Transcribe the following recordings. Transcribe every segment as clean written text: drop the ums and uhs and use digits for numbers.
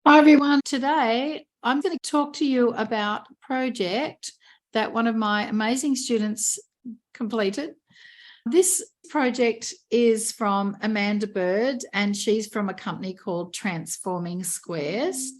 Hi everyone. Today I'm going to talk to you about a project that one of my amazing students completed. This project is from Amanda Bird, and she's from a company called Transforming Squares.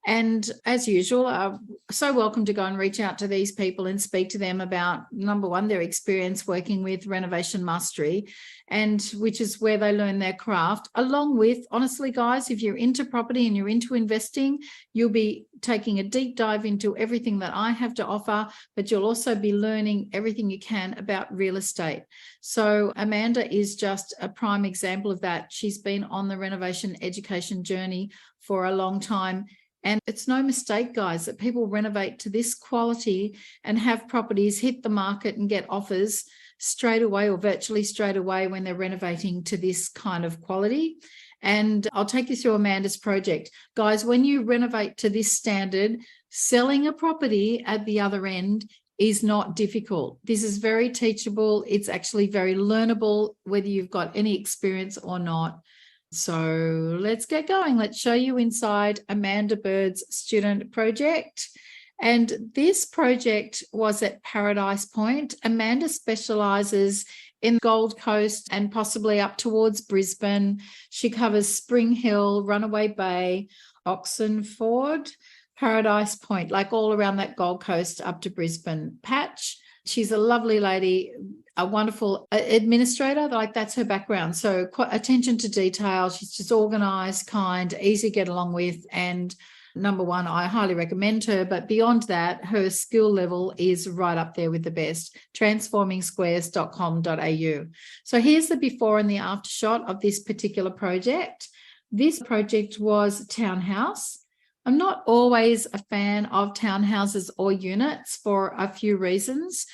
And as usual, I'm so welcome to go and reach out to these people and speak to them about, number one, their experience working with Renovation Mastery, and which is where they learn their craft, along with, honestly, guys, if you're into property and you're into investing, you'll be taking a deep dive into everything that I have to offer, but you'll also be learning everything you can about real estate. So Amanda is just a prime example of that. She's been on the renovation education journey for a long time. And it's no mistake, guys, that people renovate to this quality and have properties hit the market and get offers straight away or virtually straight away when they're renovating to this kind of quality. And I'll take you through Amanda's project. Guys, when you renovate to this standard, selling a property at the other end is not difficult. This is very teachable. It's actually very learnable, whether you've got any experience or not. So let's get going. Let's show you inside Amanda Bird's student project. And this project was at Paradise Point. Amanda specializes in Gold Coast and possibly up towards Brisbane. She covers Spring Hill, Runaway Bay, Oxenford, Paradise Point, like all around that Gold Coast up to Brisbane patch. She's a lovely lady, a wonderful administrator, like that's her background. So attention to detail. She's just organized, kind, easy to get along with. And number one, I highly recommend her. But beyond that, her skill level is right up there with the best. transformingsquares.com.au. So here's the before and the after shot of this particular project. This project was townhouse. I'm not always a fan of townhouses or units for a few reasons.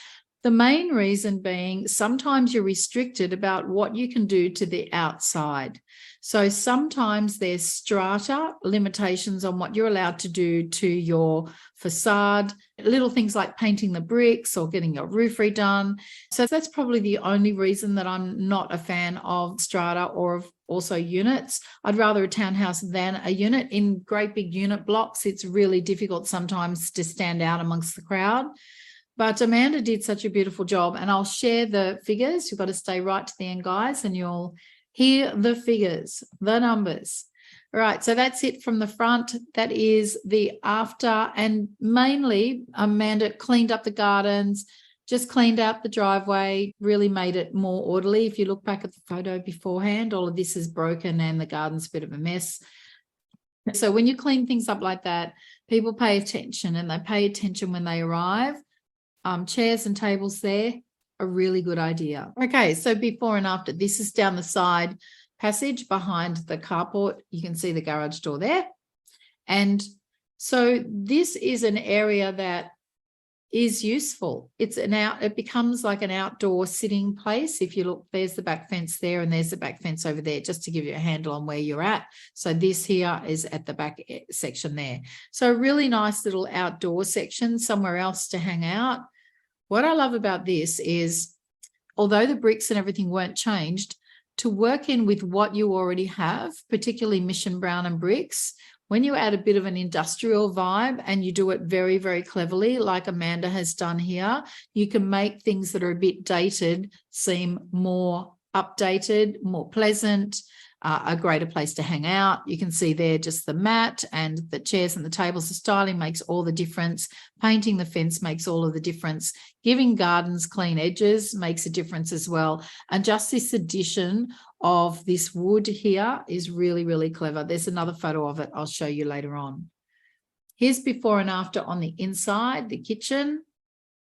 The main reason being sometimes you're restricted about what you can do to the outside. So sometimes there's strata limitations on what you're allowed to do to your facade, little things like painting the bricks or getting your roof redone. So that's probably the only reason that I'm not a fan of strata or of also units. I'd rather a townhouse than a unit. In great big unit blocks, it's really difficult sometimes to stand out amongst the crowd. But Amanda did such a beautiful job, and I'll share the figures. You've got to stay right to the end, guys, and you'll hear the figures, the numbers. All right, so that's it from the front. That is the after, and mainly Amanda cleaned up the gardens, just cleaned out the driveway, really made it more orderly. If you look back at the photo beforehand, all of this is broken and the garden's a bit of a mess. So when you clean things up like that, people pay attention, and they pay attention when they arrive. Chairs and tables there, a really good idea. Okay, so before and after, this is down the side passage behind the carport. You can see the garage door there. And so this is an area that is useful. It becomes like an outdoor sitting place. If you look, there's the back fence there, and there's the back fence over there, just to give you a handle on where you're at. So this here is at the back section there. So a really nice little outdoor section, somewhere else to hang out. What I love about this is, although the bricks and everything weren't changed, to work in with what you already have, particularly Mission Brown and bricks, when you add a bit of an industrial vibe and you do it very, very cleverly, like Amanda has done here, you can make things that are a bit dated seem more updated, more pleasant, a greater place to hang out. You can see there just the mat and the chairs and the tables. The styling makes all the difference. Painting the fence makes all of the difference. Giving gardens clean edges makes a difference as well. And just this addition of this wood here is really, really clever. There's another photo of it I'll show you later on. Here's before and after on the inside, the kitchen.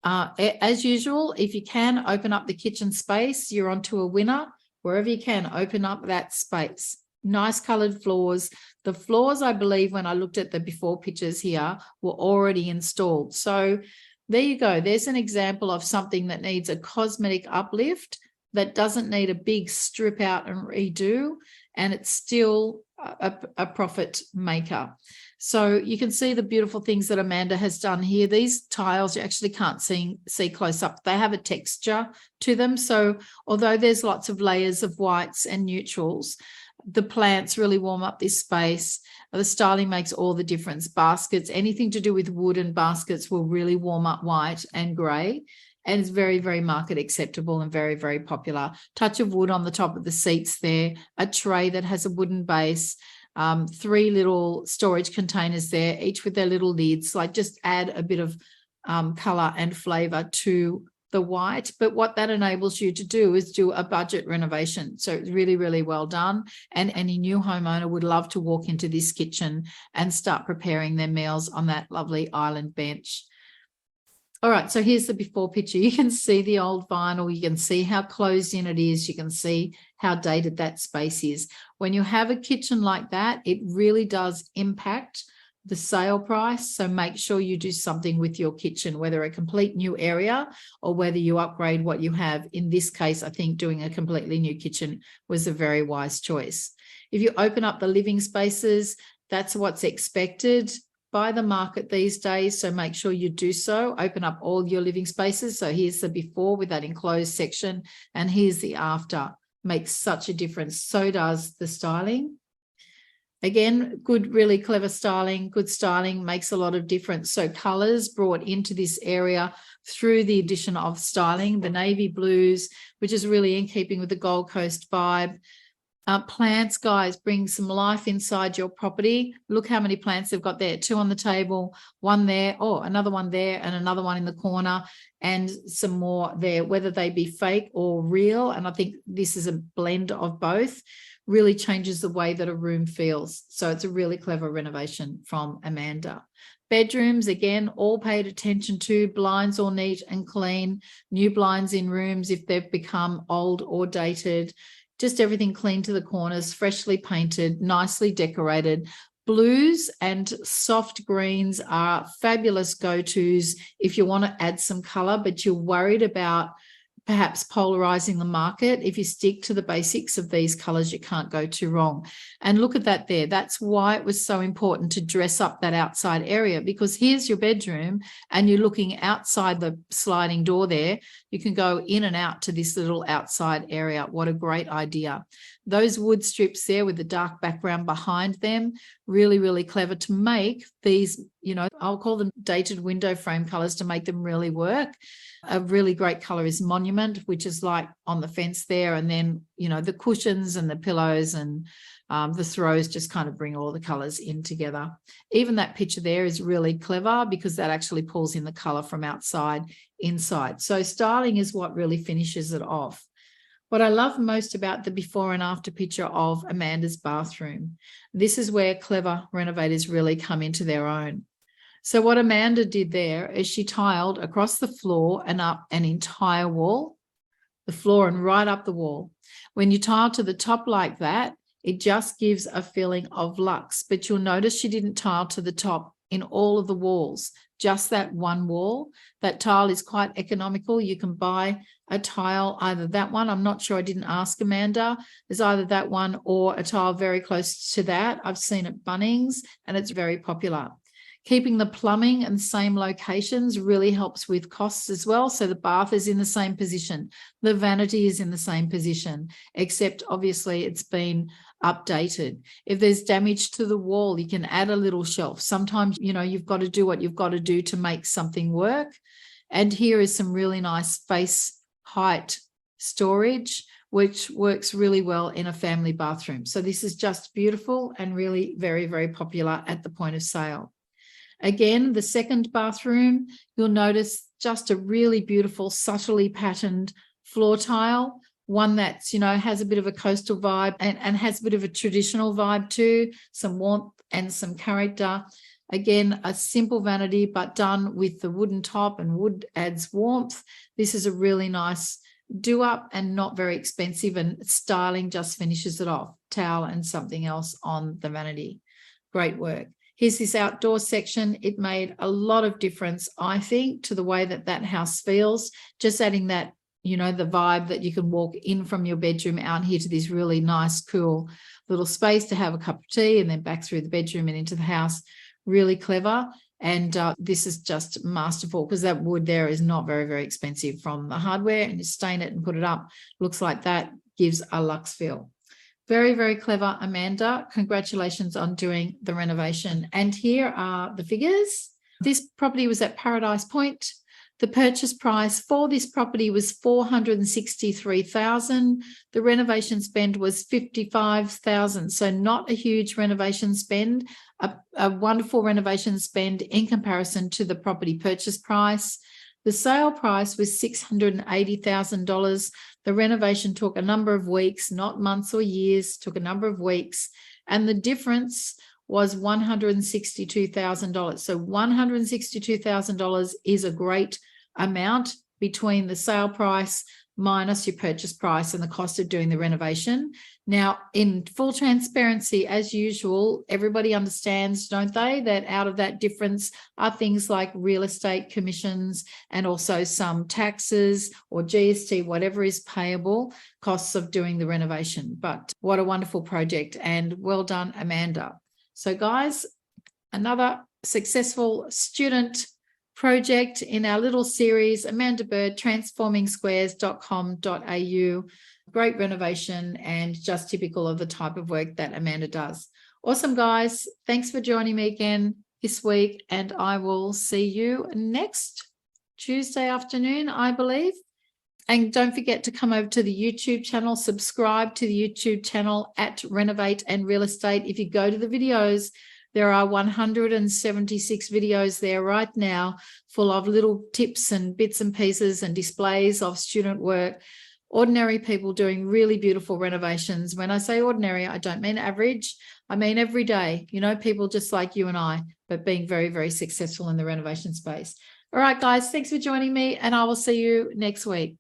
As usual, if you can open up the kitchen space, you're onto a winner. Wherever you can, open up that space. Nice coloured floors. The floors, I believe, when I looked at the before pictures here, were already installed. So there you go. There's an example of something that needs a cosmetic uplift, that doesn't need a big strip out and redo, and it's still a profit maker. So you can see the beautiful things that Amanda has done here. These tiles you actually can't see close up. They have a texture to them. So although there's lots of layers of whites and neutrals, The plants really warm up this space. The styling makes all the difference. Baskets, anything to do with wood and baskets will really warm up white and grey. And it's very, very market acceptable and very, very popular. Touch of wood on the top of the seats there, a tray that has a wooden base, 3 little storage containers there, each with their little lids. Like, just add a bit of colour and flavour to the white. But what that enables you to do is do a budget renovation. So it's really, really well done. And any new homeowner would love to walk into this kitchen and start preparing their meals on that lovely island bench. All right, so here's the before picture. You can see the old vinyl. You can see how closed in it is. You can see how dated that space is. When you have a kitchen like that, it really does impact the sale price. So make sure you do something with your kitchen, whether a complete new area or whether you upgrade what you have. In this case, I think doing a completely new kitchen was a very wise choice. If you open up the living spaces, that's what's expected by the market these days. So make sure you do so. Open up all your living spaces. So here's the before with that enclosed section, and here's the after. Makes such a difference. So does the styling. Again, good, really clever styling. Good styling makes a lot of difference. So colors brought into this area through the addition of styling, the navy blues, which is really in keeping with the Gold Coast vibe. Plants, guys, bring some life inside your property. Look how many plants they've got there. 2 on the table, 1 there, oh, another one there, and another one in the corner, and some more there, whether they be fake or real. And I think this is a blend of both. Really changes the way that a room feels. So it's a really clever renovation from Amanda. Bedrooms, again, all paid attention to. Blinds all neat and clean. New blinds in rooms if they've become old or dated. Just everything clean to the corners, freshly painted, nicely decorated. Blues and soft greens are fabulous go-tos if you want to add some colour, but you're worried about perhaps polarizing the market. If you stick to the basics of these colours, you can't go too wrong. And look at that there. That's why it was so important to dress up that outside area, because here's your bedroom and you're looking outside the sliding door there. You can go in and out to this little outside area. What a great idea. Those wood strips there with the dark background behind them, really, really clever to make these, you know, I'll call them dated window frame colours to make them really work. A really great colour is Monument, which is like on the fence there. And then, you know, the cushions and the pillows and the throws just kind of bring all the colours in together. Even that picture there is really clever because that actually pulls in the colour from outside inside. So styling is what really finishes it off. What I love most about the before and after picture of Amanda's bathroom, this is where clever renovators really come into their own. So what Amanda did there is she tiled across the floor and up an entire wall, the floor and right up the wall. When you tile to the top like that, it just gives a feeling of luxe, but you'll notice she didn't tile to the top in all of the walls, just that one wall. That tile is quite economical. You can buy a tile, either that one, I'm not sure, I didn't ask Amanda, there's either that one or a tile very close to that. I've seen it at Bunnings and it's very popular. Keeping the plumbing in the same locations really helps with costs as well. So the bath is in the same position. The vanity is in the same position, except obviously it's been updated. If there's damage to the wall, you can add a little shelf. Sometimes, you know, you've got to do what you've got to do to make something work. And here is some really nice face height storage, which works really well in a family bathroom. So this is just beautiful and really very, very popular at the point of sale. Again, the second bathroom, you'll notice just a really beautiful, subtly patterned floor tile, one that's, you know, has a bit of a coastal vibe and has a bit of a traditional vibe too, some warmth and some character. Again, a simple vanity, but done with the wooden top, and wood adds warmth. This is a really nice do-up and not very expensive, and styling just finishes it off. Towel and something else on the vanity. Great work. Here's this outdoor section. It made a lot of difference, I think, to the way that that house feels. Just adding that, you know, the vibe that you can walk in from your bedroom out here to this really nice, cool little space to have a cup of tea and then back through the bedroom and into the house. Really clever. And this is just masterful because that wood there is not very, very expensive from the hardware, and you stain it and put it up. Looks like that, gives a luxe feel. Very, very clever, Amanda. Congratulations on doing the renovation. And here are the figures. This property was at Paradise Point. The purchase price for this property was $463,000. The renovation spend was $55,000. So not a huge renovation spend, a wonderful renovation spend in comparison to the property purchase price. The sale price was $680,000. The renovation took a number of weeks, not months or years, took a number of weeks. And the difference was $162,000. So $162,000 is a great amount between the sale price minus your purchase price and the cost of doing the renovation. Now, in full transparency, as usual, everybody understands, don't they, that out of that difference are things like real estate commissions and also some taxes or GST, whatever is payable, costs of doing the renovation. But what a wonderful project, and well done, Amanda. So guys, another successful student project in our little series, Amanda Bird, transformingsquares.com.au. Great renovation and just typical of the type of work that Amanda does. Awesome, guys. Thanks for joining me again this week, and I will see you next Tuesday afternoon, I believe. And don't forget to come over to the YouTube channel, subscribe to the YouTube channel at Renovate and Real Estate. If you go to the videos, there are 176 videos there right now full of little tips and bits and pieces and displays of student work, ordinary people doing really beautiful renovations. When I say ordinary, I don't mean average. I mean every day, you know, people just like you and I, but being very, very successful in the renovation space. All right, guys, thanks for joining me, and I will see you next week.